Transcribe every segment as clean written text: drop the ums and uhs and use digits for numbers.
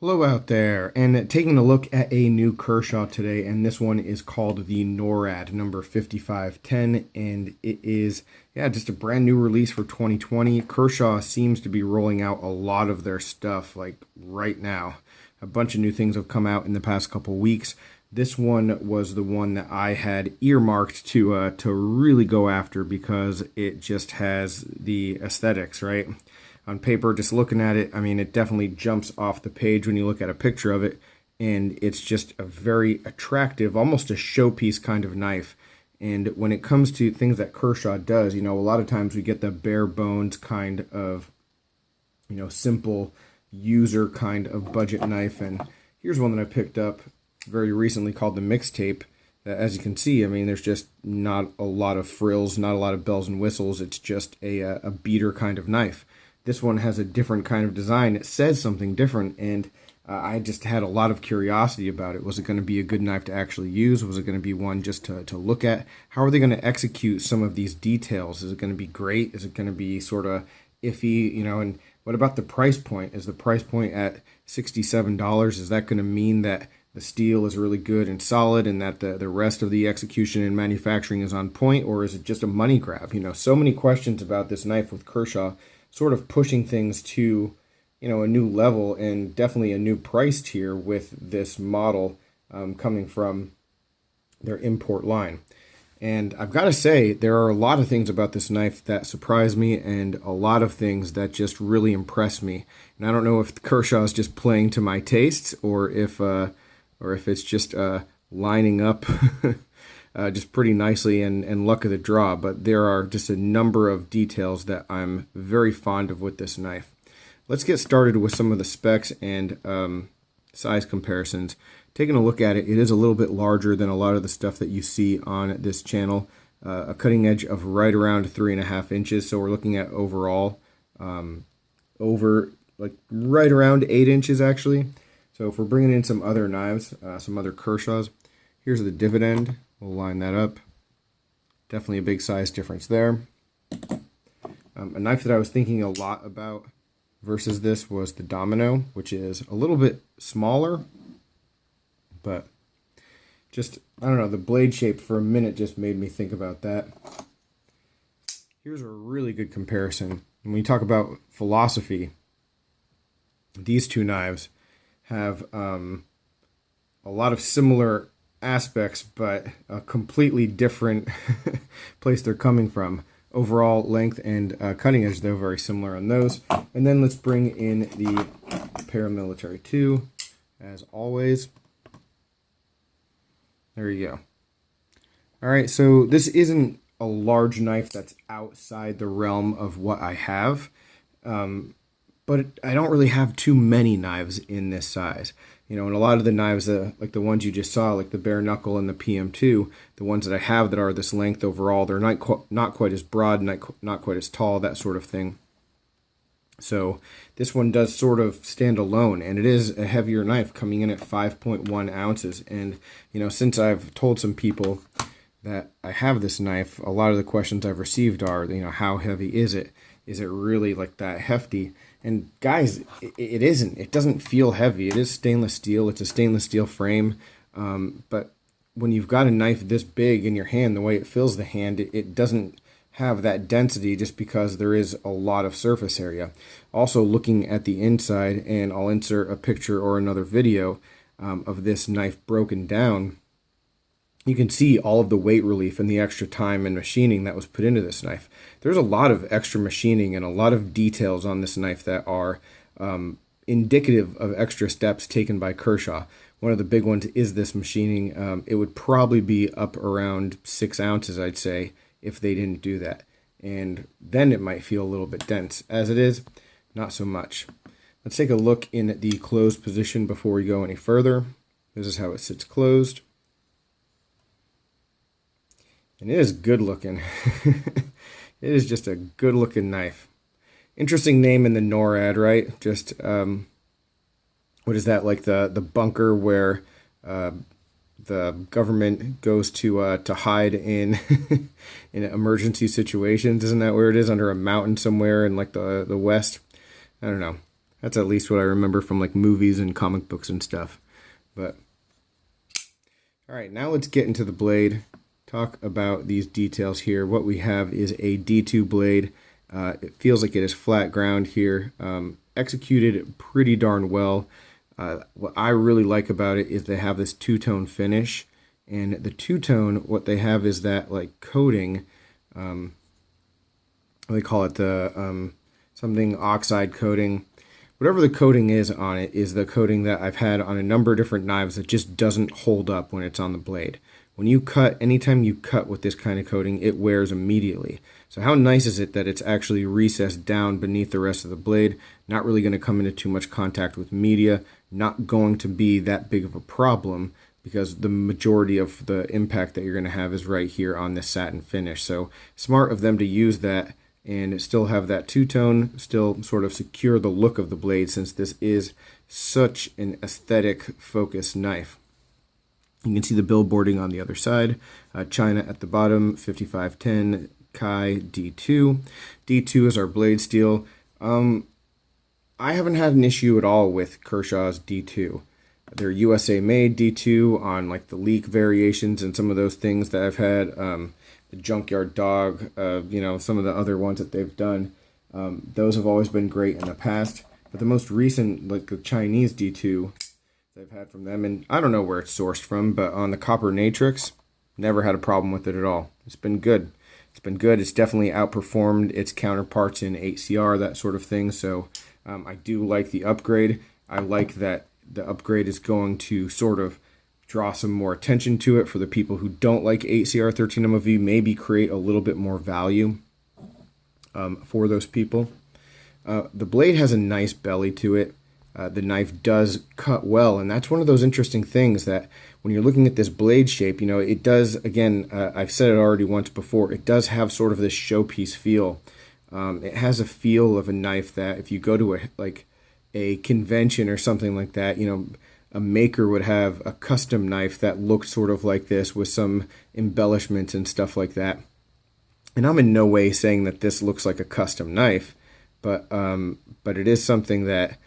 Hello out there, and taking a look at a new Kershaw today, and this one is called the Norad number 5510, and it is, just a brand new release for 2020. Kershaw seems to be rolling out a lot of their stuff, like right now. A bunch of new things have come out in the past couple weeks. This one was the one that I had earmarked to really go after because it just has the aesthetics, right? On paper, just looking at it, I mean, it definitely jumps off the page when you look at a picture of it, and it's just a very attractive, almost a showpiece kind of knife. And when it comes to things that Kershaw does, a lot of times we get the bare bones kind of, simple user kind of budget knife. And here's one that I picked up very recently called the Mixtape. As you can see, I mean, there's just not a lot of frills, not a lot of bells and whistles. It's just a beater kind of knife. This one has a different kind of design. It says something different, and I just had a lot of curiosity about it. Was it going to be a good knife to actually use? Was it going to be one just to look at? How are they going to execute some of these details? Is it going to be great? Is it going to be sort of iffy? And what about the price point? Is the price point at $67? Is that going to mean that the steel is really good and solid and that the rest of the execution and manufacturing is on point? Or is it just a money grab? So many questions about this knife with Kershaw, sort of pushing things to, a new level and definitely a new price tier with this model coming from their import line. And I've got to say, there are a lot of things about this knife that surprise me and a lot of things that just really impress me. And I don't know if Kershaw is just playing to my tastes or if it's just lining up just pretty nicely and luck of the draw, but there are just a number of details that I'm very fond of with this knife. Let's get started with some of the specs and size comparisons. Taking a look at it, it is a little bit larger than a lot of the stuff that you see on this channel. A cutting edge of right around 3.5 inches, so we're looking at overall over like right around 8 inches actually. So if we're bringing in some other knives, some other Kershaws, here's the dividend. We'll line that up. Definitely a big size difference there. A knife that I was thinking a lot about versus this was the Domino, which is a little bit smaller, but just, I don't know, the blade shape for a minute just made me think about that. Here's a really good comparison. When you talk about philosophy, these two knives have a lot of similar aspects, but a completely different place they're coming from. Overall length and cutting edge, though, very similar on those. And then let's bring in the Paramilitary 2, as always. There you go. All right, so this isn't a large knife that's outside the realm of what I have, but I don't really have too many knives in this size. And a lot of the knives, like the ones you just saw, like the bare knuckle and the PM2, the ones that I have that are this length overall, they're not quite as broad, not quite as tall, that sort of thing. So this one does sort of stand alone, and it is a heavier knife coming in at 5.1 ounces. And, since I've told some people that I have this knife, a lot of the questions I've received are, how heavy is it? Is it really like that hefty? And guys, it isn't. It doesn't feel heavy. It is stainless steel. It's a stainless steel frame. But when you've got a knife this big in your hand, the way it fills the hand, it doesn't have that density just because there is a lot of surface area. Also, looking at the inside, and I'll insert a picture or another video of this knife broken down, you can see all of the weight relief and the extra time and machining that was put into this knife. There's a lot of extra machining and a lot of details on this knife that are indicative of extra steps taken by Kershaw. One of the big ones is this machining. It would probably be up around 6 ounces, I'd say, if they didn't do that. And then it might feel a little bit dense. As it is, not so much. Let's take a look in the closed position before we go any further. This is how it sits closed. And it is good looking. It is just a good looking knife. Interesting name in the NORAD, right? Just, what is that, like the bunker where the government goes to hide in in emergency situations? Isn't that where it is, under a mountain somewhere in like the West? I don't know. That's at least what I remember from like movies and comic books and stuff. But all right, now let's get into the blade. Talk about these details here. What we have is a D2 blade. It feels like it is flat ground here. Executed pretty darn well. What I really like about it is they have this two-tone finish. And the two-tone, what they have is that like coating, they call it the something oxide coating. Whatever the coating is on it is the coating that I've had on a number of different knives that just doesn't hold up when it's on the blade. When you cut, anytime you cut with this kind of coating, it wears immediately. So how nice is it that it's actually recessed down beneath the rest of the blade, not really going to come into too much contact with media, not going to be that big of a problem because the majority of the impact that you're going to have is right here on this satin finish. So smart of them to use that and still have that two-tone, still sort of secure the look of the blade since this is such an aesthetic focused knife. You can see the billboarding on the other side. China at the bottom, 5510 Kai D2. D2 is our blade steel. I haven't had an issue at all with Kershaw's D2. They're USA made D2 on like the leak variations and some of those things that I've had. The Junkyard Dog, some of the other ones that they've done. Those have always been great in the past. But the most recent, like the Chinese D2 they've had from them, and I don't know where it's sourced from, but on the copper Natrix, never had a problem with it at all. It's been good. It's been good. It's definitely outperformed its counterparts in 8CR, that sort of thing. So I do like the upgrade. I like that the upgrade is going to sort of draw some more attention to it for the people who don't like 8CR 13MOV, maybe create a little bit more value for those people. The blade has a nice belly to it. The knife does cut well, and that's one of those interesting things that when you're looking at this blade shape, it does, again, I've said it already once before, it does have sort of this showpiece feel. It has a feel of a knife that if you go to a convention or something like that, a maker would have a custom knife that looked sort of like this with some embellishments and stuff like that. And I'm in no way saying that this looks like a custom knife, but it is something that,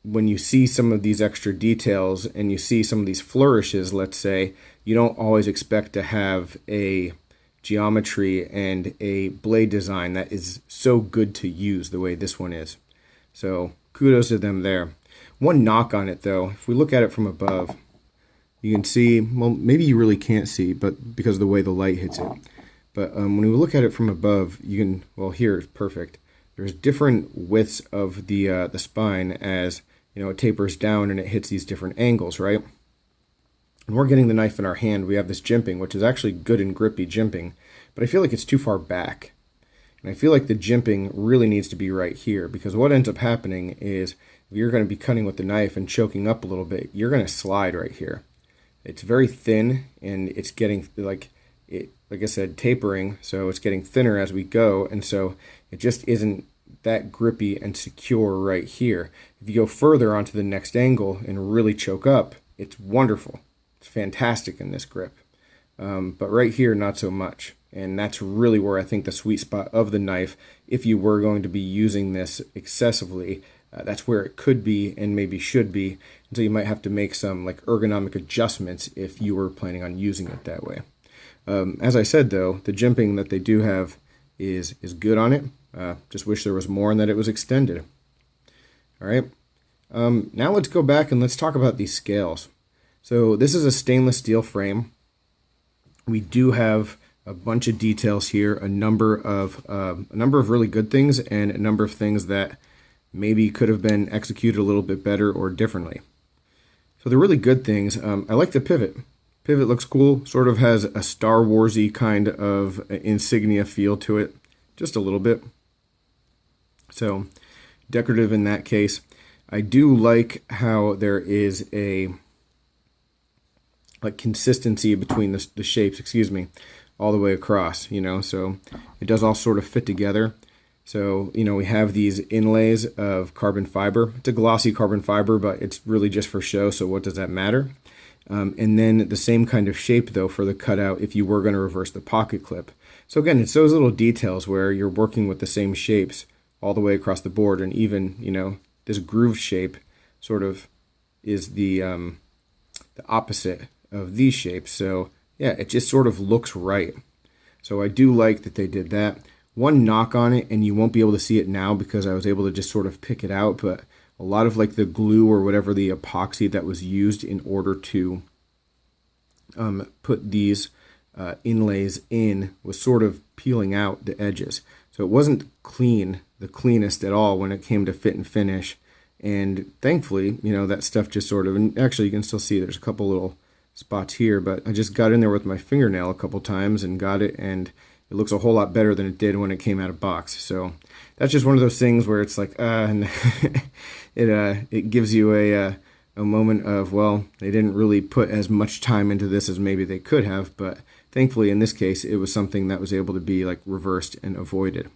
when you see some of these extra details and you see some of these flourishes, let's say, you don't always expect to have a geometry and a blade design that is so good to use the way this one is. So kudos to them there. One knock on it though, if we look at it from above, you can see, well, maybe you really can't see, but because of the way the light hits it. But when we look at it from above, you can, well, here it's perfect. There's different widths of the spine as, it tapers down and it hits these different angles, right? And we're getting the knife in our hand. We have this jimping, which is actually good and grippy jimping, but I feel like it's too far back. And I feel like the jimping really needs to be right here, because what ends up happening is if you're going to be cutting with the knife and choking up a little bit, you're going to slide right here. It's very thin and it's getting like I said, tapering, so it's getting thinner as we go, and so it just isn't that grippy and secure right here. If you go further onto the next angle and really choke up, it's wonderful. It's fantastic in this grip. But right here, not so much. And that's really where I think the sweet spot of the knife, if you were going to be using this excessively, that's where it could be and maybe should be. And so you might have to make some like ergonomic adjustments if you were planning on using it that way. As I said, though, the jimping that they do have is good on it. Just wish there was more and that it was extended. All right. Now let's go back and let's talk about these scales. So this is a stainless steel frame. We do have a bunch of details here, a number of really good things and a number of things that maybe could have been executed a little bit better or differently. So the really good things, I like the pivot. Pivot looks cool, sort of has a Star Warsy kind of insignia feel to it, just a little bit. So decorative in that case. I do like how there is a consistency between the shapes, all the way across, so it does all sort of fit together. So, we have these inlays of carbon fiber. It's a glossy carbon fiber, but it's really just for show, so what does that matter? And then the same kind of shape, though, for the cutout if you were going to reverse the pocket clip. So again, it's those little details where you're working with the same shapes all the way across the board. And even, you know, this groove shape sort of is the opposite of these shapes. So yeah, it just sort of looks right. So I do like that they did that. One knock on it, and you won't be able to see it now because I was able to just sort of pick it out, but a lot of like the glue or whatever, the epoxy that was used in order to put these inlays in was sort of peeling out the edges. So it wasn't the cleanest at all when it came to fit and finish. And thankfully, you know, that stuff just sort of, and actually you can still see there's a couple little spots here, but I just got in there with my fingernail a couple times and got it, and it looks a whole lot better than it did when it came out of box. So that's just one of those things where it's like, it gives you a moment of, well, they didn't really put as much time into this as maybe they could have, but thankfully in this case it was something that was able to be like reversed and avoided.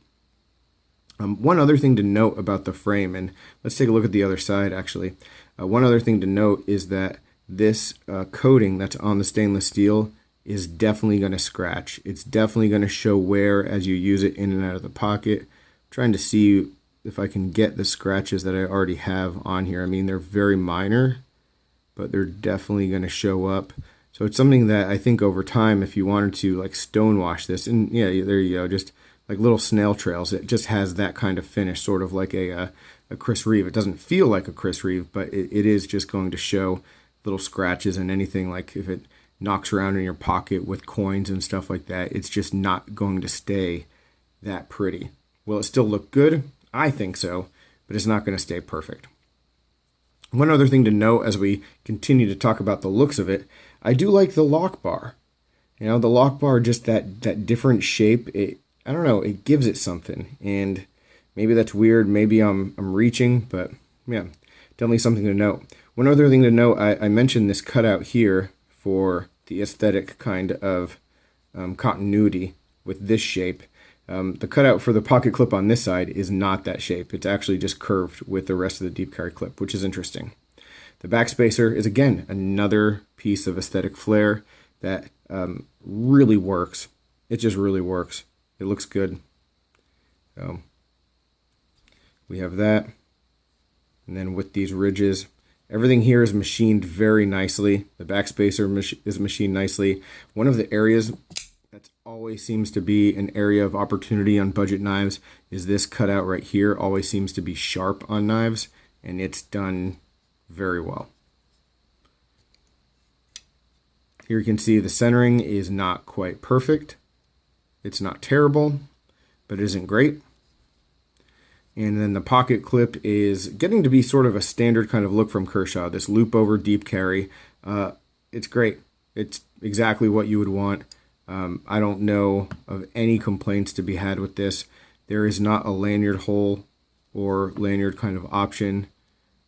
One other thing to note about the frame, and let's take a look at the other side actually. One other thing to note is that this coating that's on the stainless steel is definitely going to scratch. It's definitely going to show wear as you use it in and out of the pocket. I'm trying to see if I can get the scratches that I already have on here. I mean, they're very minor, but they're definitely going to show up. So it's something that I think over time, if you wanted to like stonewash this, and yeah, there you go, just like little snail trails, it just has that kind of finish, sort of like a Chris Reeve. It doesn't feel like a Chris Reeve, but it is just going to show little scratches, and anything like if it knocks around in your pocket with coins and stuff like that, it's just not going to stay that pretty. Will it still look good? I think so, but it's not going to stay perfect. One other thing to note as we continue to talk about the looks of it, I do like the lock bar. You know, the lock bar, just that different shape, I don't know, it gives it something. And maybe that's weird, maybe I'm reaching, but yeah, definitely something to note. One other thing to note, I mentioned this cutout here for the aesthetic kind of continuity with this shape. The cutout for the pocket clip on this side is not that shape. It's actually just curved with the rest of the deep carry clip, which is interesting. The backspacer is, again, another piece of aesthetic flair that really works. It just really works. It looks good. So we have that. And then with these ridges, everything here is machined very nicely. The backspacer is machined nicely. One of the areas that always seems to be an area of opportunity on budget knives is this cutout right here. Always seems to be sharp on knives, and it's done very well. Here you can see the centering is not quite perfect. It's not terrible, but it isn't great. And then the pocket clip is getting to be sort of a standard kind of look from Kershaw. This loop over deep carry. It's great. It's exactly what you would want. I don't know of any complaints to be had with this. There is not a lanyard hole or lanyard kind of option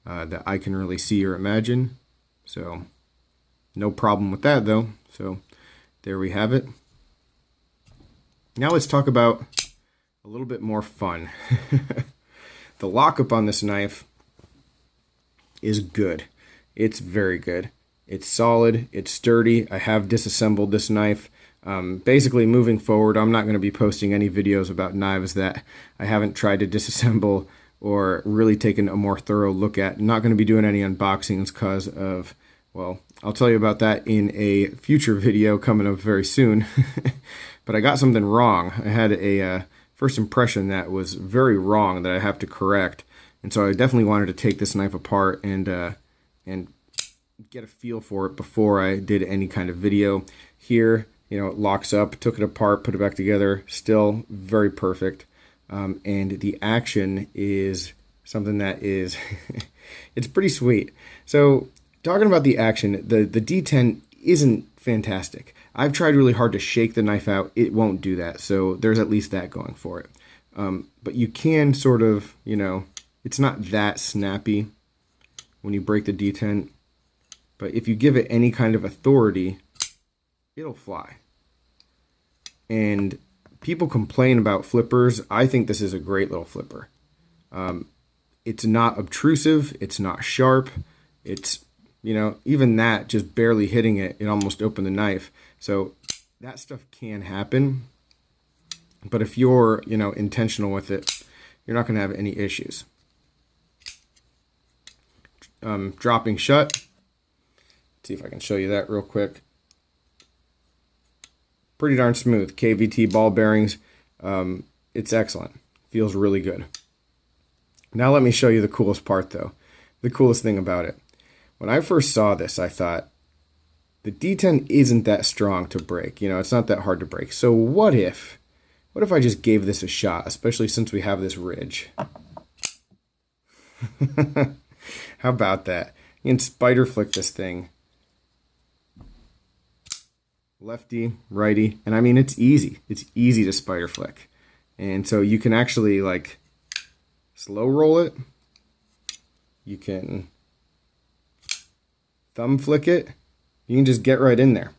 that I can really see or imagine. So no problem with that though. So there we have it. Now let's talk about a little bit more fun. The lockup on this knife is good. It's very good. It's solid. It's sturdy. I have disassembled this knife. Basically, moving forward, I'm not going to be posting any videos about knives that I haven't tried to disassemble or really taken a more thorough look at. I'm not going to be doing any unboxings because of, well, I'll tell you about that in a future video coming up very soon. But I got something wrong. I had a first impression that was very wrong that I have to correct. And so I definitely wanted to take this knife apart and get a feel for it before I did any kind of video. Here, you know, it locks up, took it apart, put it back together, still very perfect. And the action is something that is, it's pretty sweet. So talking about the action, the D10 isn't fantastic. I've tried really hard to shake the knife out. It won't do that. So there's at least that going for it. But you can sort of, you know, it's not that snappy when you break the D10. But if you give it any kind of authority, it'll fly. And people complain about flippers. I think this is a great little flipper. It's not obtrusive. It's not sharp. It's, you know, even that, just barely hitting it, it almost opened the knife. So that stuff can happen. But if you're, you know, intentional with it, you're not going to have any issues. Dropping shut. Let's see if I can show you that real quick. Pretty darn smooth. KVT ball bearings. It's excellent. Feels really good. Now let me show you the coolest part though. The coolest thing about it. When I first saw this, I thought, the D10 isn't that strong to break. You know, it's not that hard to break. So what if I just gave this a shot, especially since we have this ridge? How about that? You can spider flick this thing. Lefty, righty, and I mean, it's easy. It's easy to spider flick. And so you can actually like slow roll it. You can thumb flick it. You can just get right in there.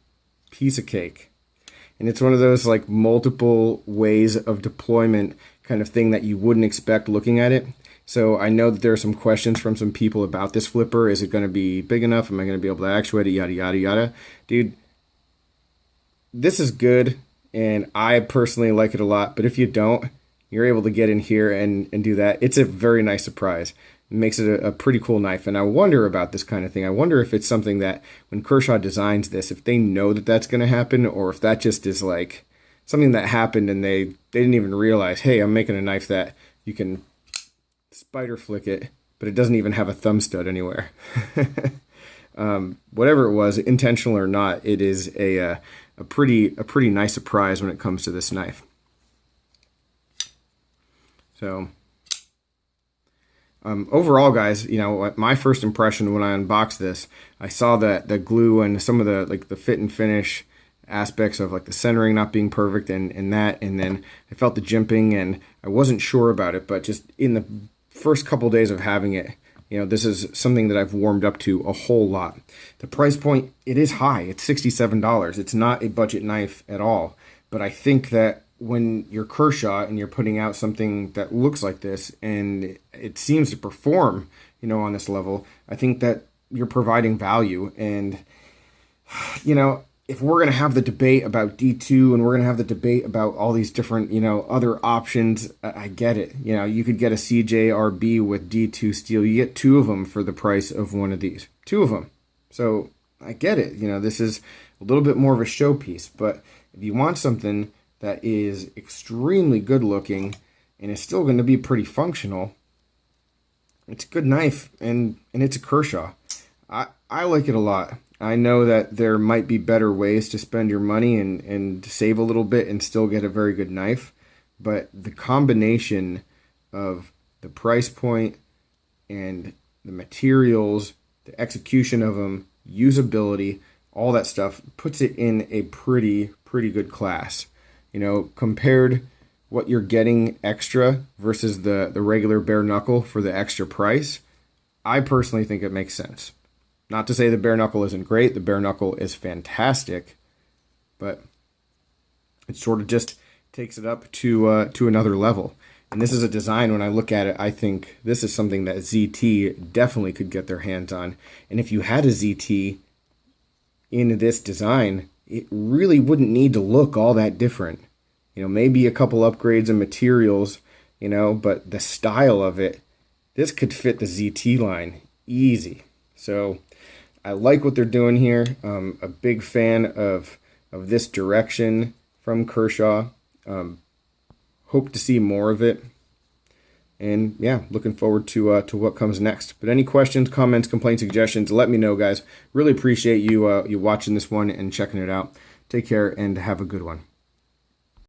Piece of cake. And it's one of those like multiple ways of deployment kind of thing that you wouldn't expect looking at it. So I know that there are some questions from some people about this flipper. Is it going to be big enough? Am I going to be able to actuate it? Yada, yada, yada. Dude, this is good, and I personally like it a lot. But if you don't, you're able to get in here and do that. It's a very nice surprise. It makes it a pretty cool knife. And I wonder about this kind of thing. I wonder if it's something that when Kershaw designs this, if they know that that's going to happen, or if that just is like something that happened and they didn't even realize, hey, I'm making a knife that you can spider flick it, but it doesn't even have a thumb stud anywhere. Whatever it was, intentional or not, it is a pretty nice surprise when it comes to this knife. So overall, guys, you know, my first impression when I unboxed this, I saw that the glue and some of the like the fit and finish aspects of like the centering not being perfect and that, and then I felt the jimping and I wasn't sure about it, but just in the first couple days of having it, you know, this is something that I've warmed up to a whole lot. The price point, it is high. It's $67. It's not a budget knife at all. But I think that when you're Kershaw and you're putting out something that looks like this and it seems to perform, you know, on this level, I think that you're providing value. And, you know, if we're going to have the debate about D2 and we're going to have the debate about all these different, you know, other options, I get it. You know, you could get a CJRB with D2 steel. You get two of them for the price of one of these. Two of them. So I get it. You know, this is a little bit more of a showpiece. But if you want something that is extremely good looking and is still going to be pretty functional, it's a good knife, and it's a Kershaw. I like it a lot. I know that there might be better ways to spend your money and save a little bit and still get a very good knife. But the combination of the price point and the materials, the execution of them, usability, all that stuff puts it in a pretty good class. You know, compared what you're getting extra versus the regular bare knuckle for the extra price, I personally think it makes sense. Not to say the bare knuckle isn't great. The bare knuckle is fantastic, but it sort of just takes it up to another level. And this is a design, when I look at it, I think this is something that ZT definitely could get their hands on. And if you had a ZT in this design, it really wouldn't need to look all that different. You know, maybe a couple upgrades in materials, you know, but the style of it, this could fit the ZT line easy. So I like what they're doing here. A big fan of this direction from Kershaw. Hope to see more of it. And yeah, looking forward to what comes next. But any questions, comments, complaints, suggestions, let me know, guys. Really appreciate you watching this one and checking it out. Take care and have a good one.